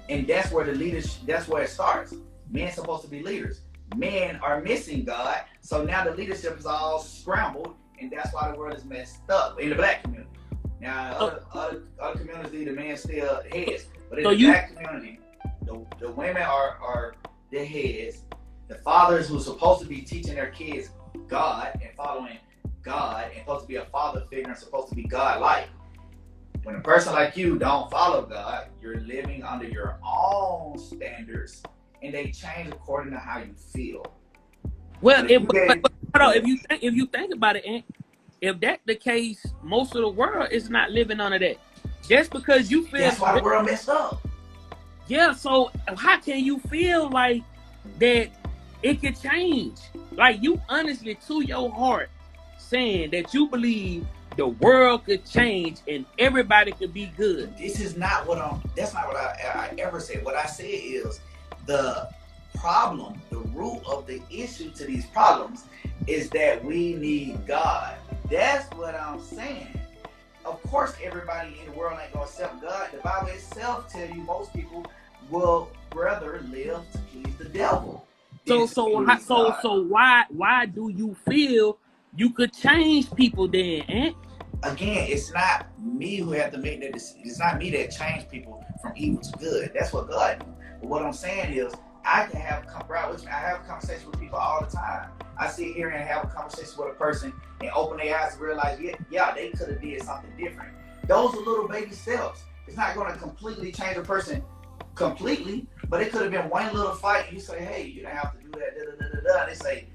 Speaker 1: and that's where that's where it starts. Men supposed to be leaders. Men are missing God, so now the leadership is all scrambled, and that's why the world is messed up in the black community. Now, other communities, the men still heads, but in the black community, the women are the heads. The fathers who are supposed to be teaching their kids God and following God and supposed to be a father figure and supposed to be God-like. When a person like you don't follow God, you're living under your own standards, and they change according to how you feel.
Speaker 2: Well, if you think about it, Aunt, if that's the case, most of the world is not living under that. Just because you feel
Speaker 1: that's why the world messed up.
Speaker 2: Yeah, so how can you feel like that it could change? Like, you honestly, to your heart, saying that you believe the world could change and everybody could be good.
Speaker 1: That's not what I ever said. What I said is the problem, the root of the issue to these problems is that we need God. That's what I'm saying. Of course, everybody in the world ain't gonna accept God. The Bible itself tells you most people will rather live to please the devil.
Speaker 2: So
Speaker 1: This is God.
Speaker 2: why do you feel you could change people then, eh?
Speaker 1: Again, it's not me who have to make that decision. It's not me that change people from evil to good. That's what God do. But what I'm saying is, I can have I have a conversation with people all the time. I sit here and have a conversation with a person and open their eyes to realize, yeah, they could have did something different. Those are little baby steps. It's not going to completely change a person completely, but it could have been one little fight. And you say, hey, you don't have to do that. Da, da, da, da, da. They say,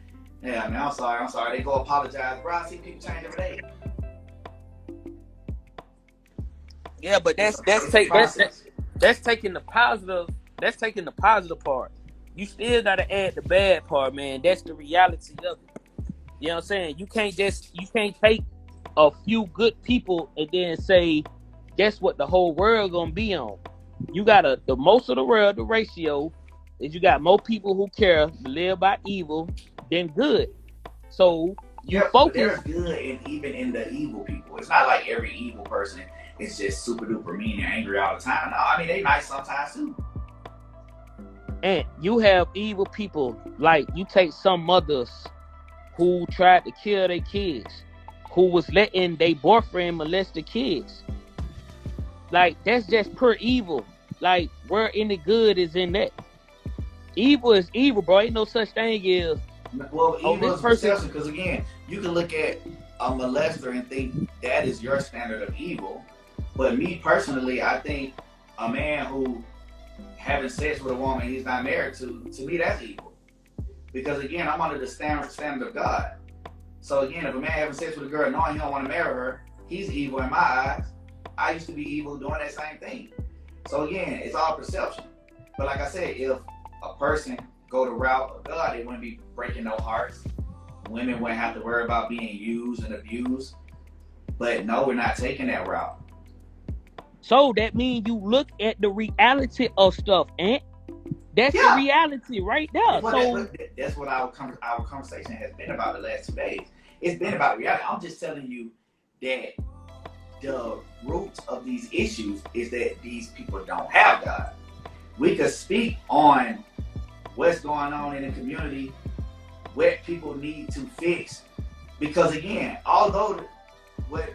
Speaker 1: yeah, man, I'm sorry. They go apologize. Bro, I see people change every day.
Speaker 2: Yeah, but that's taking the positive. That's taking the positive part. You still gotta add the bad part, man. That's the reality of it. You know what I'm saying? You can't take a few good people and then say that's what the whole world gonna be on. You got the most of the world, the ratio is you got more people who care to live by evil than good. So you focus.
Speaker 1: There's good even in the evil people. It's not like every evil person is just super duper mean and angry all the time. No, I mean they nice sometimes too.
Speaker 2: And you have evil people, like you take some mothers who tried to kill their kids, who was letting their boyfriend molest the kids. Like that's just pure evil. Like where any good is in that? Evil is evil, bro. Ain't no such thing as
Speaker 1: evil is perception. Because again, you can look at a molester and think that is your standard of evil. But me personally, I think a man who having sex with a woman he's not married to me that's evil. Because again, I'm under the standard of God. So again, if a man having sex with a girl knowing he don't want to marry her, he's evil in my eyes. I used to be evil doing that same thing. So again, it's all perception. But like I said, if a person go the route of God, they wouldn't be breaking no hearts. Women wouldn't have to worry about being used and abused. But no, we're not taking that route.
Speaker 2: So that means you look at the reality of stuff, and that's the reality right there.
Speaker 1: That's what our conversation has been about the last 2 days. It's been about reality. I'm just telling you that the root of these issues is that these people don't have God. We could speak on what's going on in the community, what people need to fix, because again, although what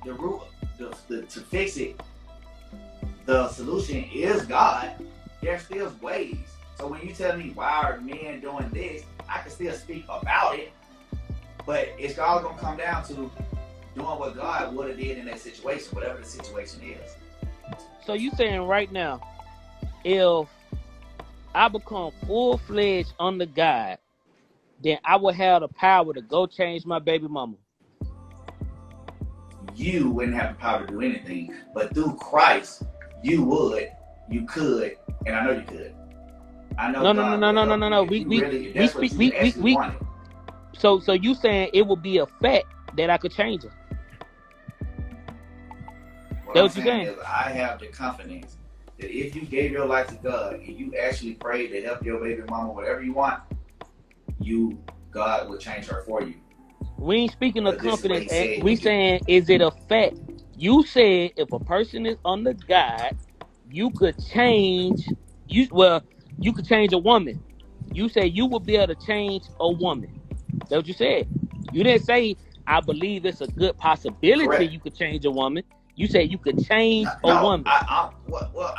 Speaker 1: the root to fix it, the solution is God, there's still ways. So when you tell me why are men doing this, I can still speak about it, but it's all gonna come down to doing what God would have did in that situation, whatever the situation is.
Speaker 2: So you saying right now, if I become full-fledged under God, then I will have the power to go change my baby mama.
Speaker 1: You wouldn't have the power to do anything, but through Christ, you could, and I know you could. I know. No.
Speaker 2: We. So you saying it would be a fact that I could change her?
Speaker 1: What I'm saying is I have the confidence that if you gave your life to God and you actually prayed to help your baby mama, whatever you want, God will change her for you.
Speaker 2: We ain't speaking of confidence. We saying, is it a fact? You said if a person is under God, you could change. You could change a woman. You said you would be able to change a woman. That's what you said. You didn't say I believe it's a good possibility. Correct. You could change a woman. You said you could change a woman.
Speaker 1: I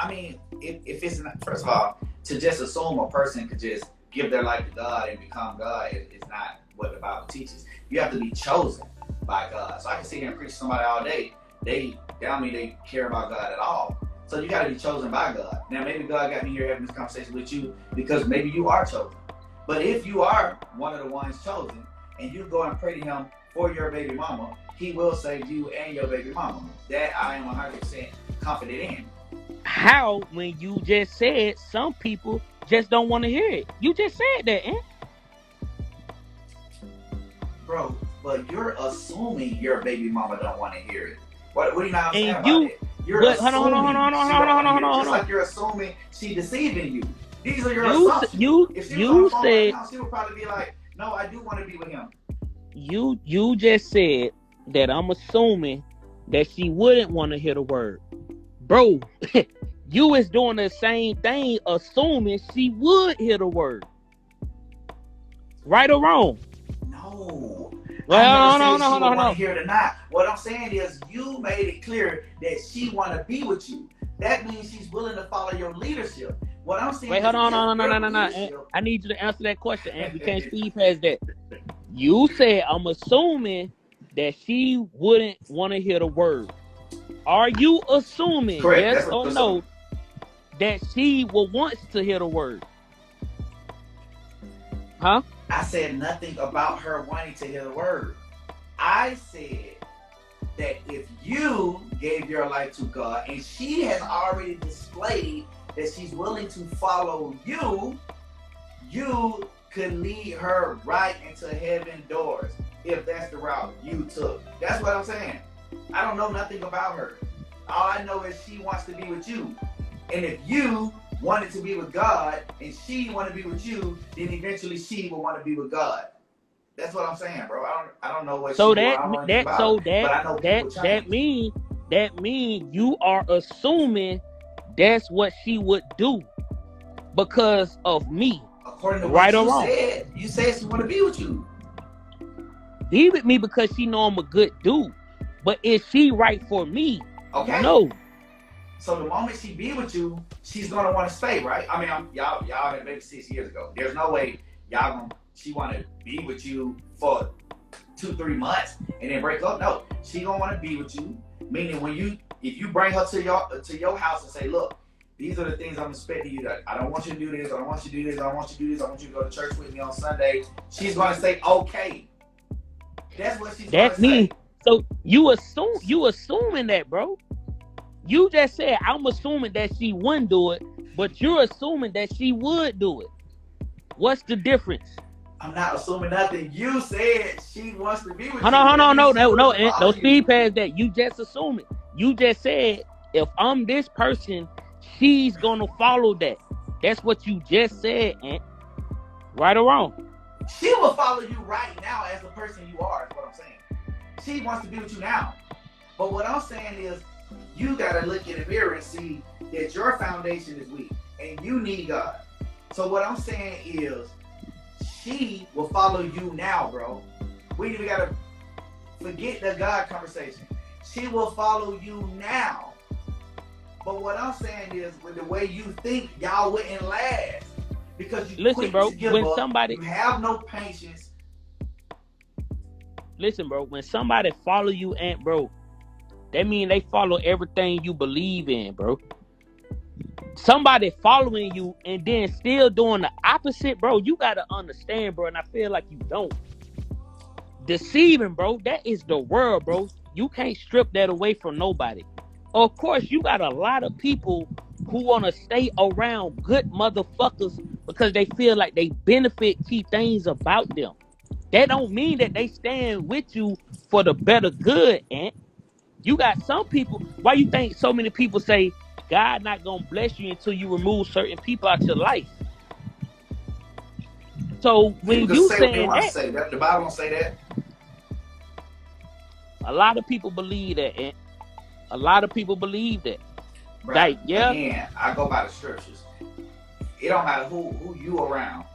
Speaker 1: mean, if it's not, first of all, to just assume a person could just give their life to God and become God is not what the Bible teaches. You have to be chosen by God. So I can sit here and preach to somebody all day. They don't mean they care about God at all. So you got to be chosen by God. Now maybe God got me here having this conversation with you because maybe you are chosen. But if you are one of the ones chosen and you go and pray to Him for your baby mama, He will save you and your baby mama. That I am 100% confident in.
Speaker 2: How, when you just said some people just don't want to hear it? You just said that, eh?
Speaker 1: Bro, but you're assuming your baby mama don't want to hear it. What do you not understand about it? You're assuming. Hold on. Just like you're assuming she deceiving you. These are your assumptions. If she was on the phone right now, she would probably be like, no, I do want to be with him.
Speaker 2: You just said that I'm assuming that she wouldn't want to hear the word. Bro, you is doing the same thing, assuming she would hear the word. Right or wrong?
Speaker 1: No.
Speaker 2: Well,
Speaker 1: I never said she would
Speaker 2: hold
Speaker 1: want
Speaker 2: on.
Speaker 1: to hear it or not. What I'm saying is you made it clear that she want to be with you. That means she's willing to follow your leadership. What I'm saying
Speaker 2: Wait,
Speaker 1: is
Speaker 2: hold on, no.
Speaker 1: leadership.
Speaker 2: I need you to answer that question, and we can't speed past that. You said, I'm assuming that she wouldn't want to hear the word. Are you assuming,
Speaker 1: Correct.
Speaker 2: yes or no, that she will want to hear the word? Huh?
Speaker 1: I said nothing about her wanting to hear the word. I said that if you gave your life to God and she has already displayed that she's willing to follow you, you could lead her right into heaven doors if that's the route you took. That's what I'm saying. I don't know nothing about her. All I know is she wants to be with you. And if you wanted to be with God and she wanted to be with you, then eventually she will want to be with God. That's what I'm saying, bro. I don't know what
Speaker 2: So
Speaker 1: she want. I don't know anything about it, but I know people change.
Speaker 2: that mean you are assuming that's what she would do because of me.
Speaker 1: According to
Speaker 2: right
Speaker 1: what
Speaker 2: or wrong?
Speaker 1: You said she want to be with you.
Speaker 2: Be with me because she know I'm a good dude. But is she right for me?
Speaker 1: Okay.
Speaker 2: No.
Speaker 1: So the moment she be with you, she's gonna want to stay, right? I mean, y'all had maybe 6 years ago. There's no way she want to be with you for 2-3 months and then break up. No, she gonna want to be with you. Meaning if you bring her to your house and say, look, these are the things I'm expecting you to. I don't want you to do this. I don't want you to do this. I don't want you to do this. I want you to go to church with me on Sunday. She's gonna say, okay. That's what she's gonna say.
Speaker 2: So you assuming that, bro. You just said I'm assuming that she wouldn't do it, but you're assuming that she would do it. What's the difference?
Speaker 1: I'm not assuming nothing. You said she wants to be with you.
Speaker 2: Hold on, no speed past that. You just assuming. You just said if I'm this person, she's gonna follow that. That's what you just said, Aunt. Right or wrong?
Speaker 1: She will follow you right now as the person you are, is what I'm saying. She wants to be with you now. But what I'm saying is you gotta look in the mirror and see that your foundation is weak and you need God. So what I'm saying is she will follow you now, bro. We even gotta forget the God conversation. She will follow you now. But what I'm saying is with the way you think, y'all wouldn't last. Because you
Speaker 2: listen, bro, when
Speaker 1: up,
Speaker 2: somebody
Speaker 1: you have no patience.
Speaker 2: Listen, bro, when somebody follow you, Aunt, bro, that mean they follow everything you believe in, bro. Somebody following you and then still doing the opposite, bro, you gotta understand, bro, and I feel like you don't. Deceiving, bro, that is the world, bro. You can't strip that away from nobody. Of course, you got a lot of people who want to stay around good motherfuckers because they feel like they benefit key things about them. That don't mean that they stand with you for the better good, Aunt. You got some people. Why you think so many people say God not gonna bless you until you remove certain people out your life? So when you saying that,
Speaker 1: the Bible don't say that.
Speaker 2: A lot of people believe that, Aunt. A lot of people believe that.
Speaker 1: Bruh,
Speaker 2: like, yeah.
Speaker 1: Again, I go by the scriptures. It don't matter who you around.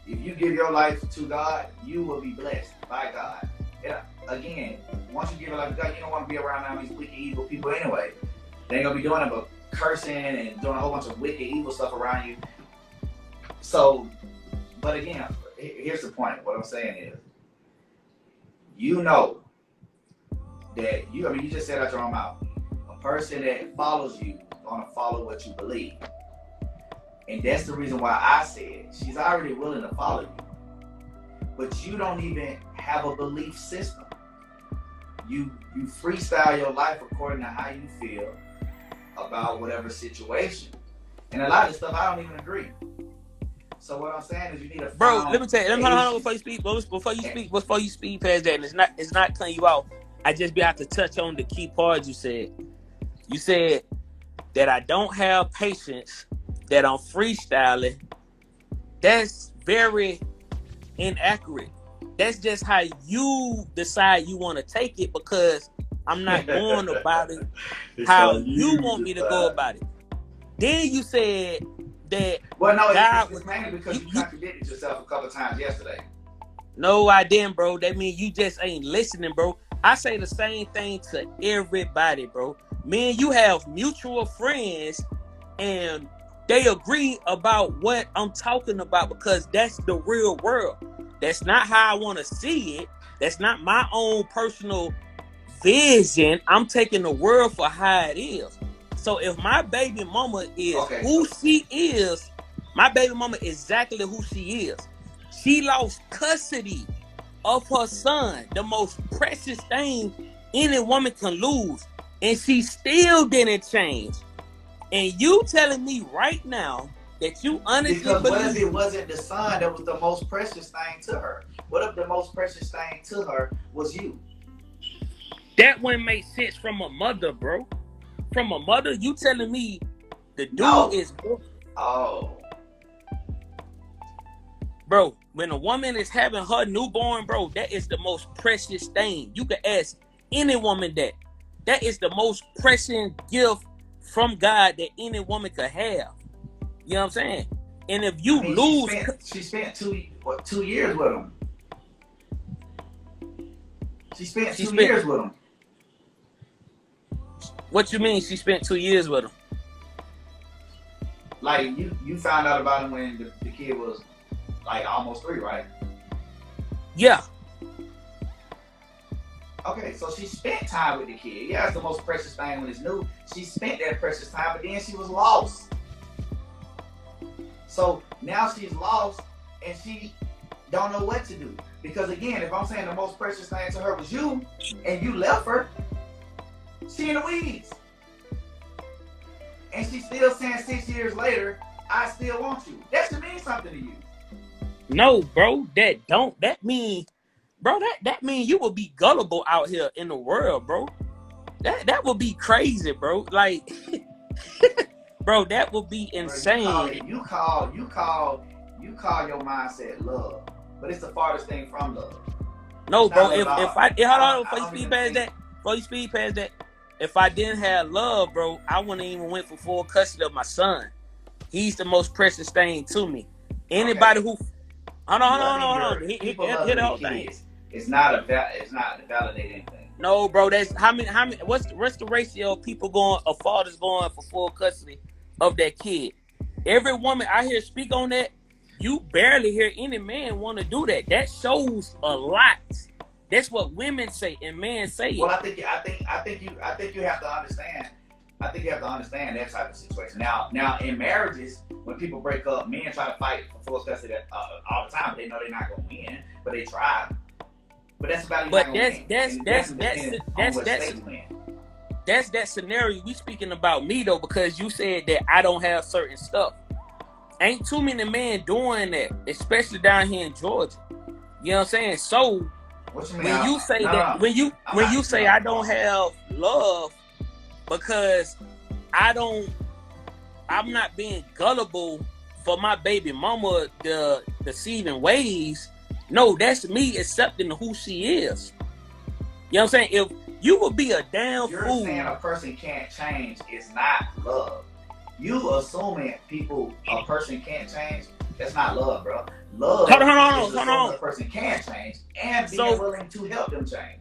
Speaker 1: If you give your life to God, you will be blessed by God. Yeah. Again, once you give your life to God, you don't want to be around all these wicked, evil people anyway. They ain't gonna be doing it but cursing and doing a whole bunch of wicked, evil stuff around you. So, but again, here's the point. What I'm saying is, you know that you just said out your own mouth. A person that follows you is gonna follow what you believe. And that's the reason why I said she's already willing to follow you. But you don't even have a belief system. You freestyle your life according to how you feel about whatever situation. And a lot of stuff I don't even agree. So what I'm saying is you need a
Speaker 2: bro, let me tell you, hold on before you speak past that, and it's not cutting you out. I just be have to touch on the key part you said. You said that I don't have patience, that I'm freestyling. That's very inaccurate. That's just how you decide you want to take it, because I'm not going about it how you want me to go about it. Then you said that
Speaker 1: well, no, it's mainly because you contradicted yourself a couple times yesterday.
Speaker 2: No, I didn't, bro. That mean you just ain't listening, bro. I say the same thing to everybody, bro. Me and you have mutual friends, and they agree about what I'm talking about because that's the real world. That's not how I want to see it. That's not my own personal vision. I'm taking the world for how it is. So if my baby mama is
Speaker 1: Okay,
Speaker 2: who
Speaker 1: so
Speaker 2: she is, my baby mama is exactly who she is. She lost custody of her son, the most precious thing any woman can lose, and she still didn't change. And you telling me right now that you honestly
Speaker 1: because what if
Speaker 2: believe
Speaker 1: it wasn't the son that was the most precious thing to her? What if the most precious thing to her was you?
Speaker 2: that wouldn't make sense from a mother, bro? From a mother, you telling me the dude
Speaker 1: No.
Speaker 2: is,
Speaker 1: Oh.
Speaker 2: bro, when a woman is having her newborn, bro, that is the most precious thing. You can ask any woman that. That is the most precious gift from God that any woman could have. You know what I'm saying? And if
Speaker 1: I
Speaker 2: you
Speaker 1: mean,
Speaker 2: lose,
Speaker 1: she spent 2 years with him. She spent
Speaker 2: she
Speaker 1: two
Speaker 2: spent,
Speaker 1: years with him.
Speaker 2: what you mean she spent 2 years with him?
Speaker 1: Like you found out about him when the kid was like almost 3, right?
Speaker 2: Yeah.
Speaker 1: Okay, so she spent time with the kid. Yeah, it's the most precious thing when it's new. She spent that precious time, but then she was lost. So now she's lost and she don't know what to do. Because again, if I'm saying the most precious thing to her was you and you left her, she in the weeds. And she's still saying 6 years later, I still want you. That should mean something to you.
Speaker 2: No, bro, that mean, bro, that mean you will be gullible out here in the world, bro. That would be crazy, bro. Like, bro, that would be insane.
Speaker 1: Bro, you call your mindset love, but it's the farthest thing from love.
Speaker 2: No, bro. If I hold on before you speed past that, if I didn't have love, bro, I wouldn't even went for full custody of my son. He's the most precious thing to me. Anybody who hold on. Hit the whole thing.
Speaker 1: It's not to validate anything.
Speaker 2: No, bro. That's how many. What's the ratio of people going? Of fathers going for full custody of that kid? Every woman I hear speak on that. You barely hear any man want to do that. That shows a lot. That's what women say and men say.
Speaker 1: Well, I think you have to understand. I think you have to understand that type of situation. Now, in marriages, when people break up, men try to fight for full custody all the time. But they know they're not going to win, but they try. But that's about
Speaker 2: that's that scenario we speaking about me though, because you said that I don't have certain stuff. Ain't too many men doing that, especially down here in Georgia. You know what I'm saying? So when you say that, when you say I don't have love because I'm not being gullible for my baby mama the deceiving ways. No, that's me accepting who she is. You know what I'm saying? If you would be a damn
Speaker 1: You're
Speaker 2: fool.
Speaker 1: You're saying a person can't change is not love. You assuming a person can't change, that's not love, bro. Love
Speaker 2: hold on.
Speaker 1: a person can change and being willing to help them change.